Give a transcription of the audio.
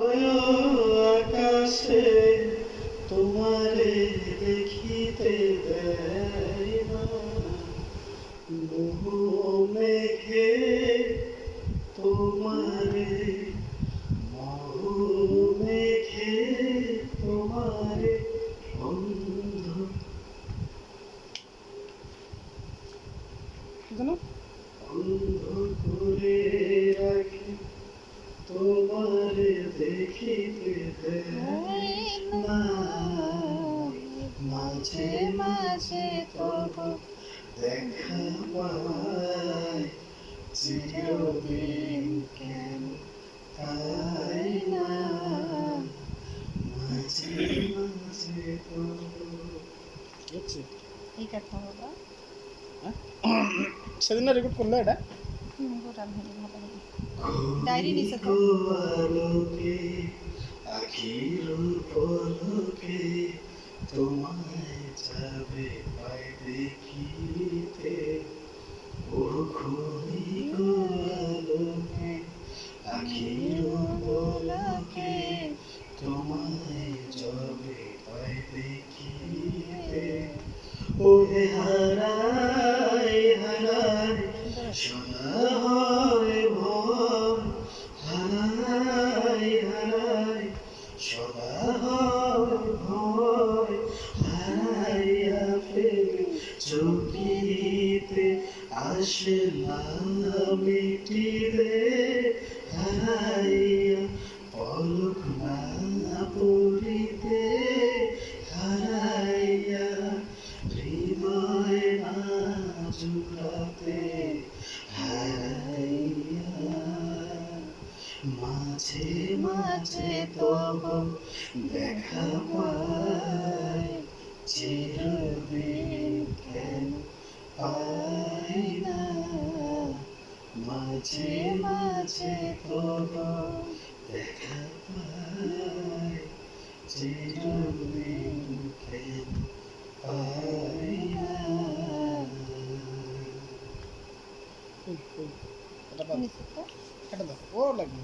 ওই আকাশে তোমারে দেখিতে দেয় না, বহু মেঘে তোমারে, বহু মেঘে তোমারে অন্ধ অন্ধ করে রাখি, তোমারে দেখিতে দেয় না, মাঝে মাঝে তবু দেখা পাই, চিরদিন কেন তাই না, মাঝে মাঝে তবু। এই কথা বাবা সেদিন রেকর্ড করলে এটা ডায়েরি নিচে তো আলোকে আখির পলকে তোমায় যাবে পাই দেখিতে, ও ক্ষণিক আলোকে আখির পলকে তোমায় যাবে পাই দেখিতে, ওহে হারাই হারাই সদা হয় ভয়, হারাই হারাই সদা হয় ভয়, হারাইয়া ফেলি চকিতে আসে না মিটিলে, হারাইয়া পলক না পড়িতে, হারাইয়া হৃদয় না জুড়াতে, হারাইয়া মাঝে মাঝে তবু দেখা পাই, চিরদিন কেন পাই না, মাঝে মাঝে তবু দেখা পাই, চিরদিন কেন পাই না। এটা দাও, ও লাগবে।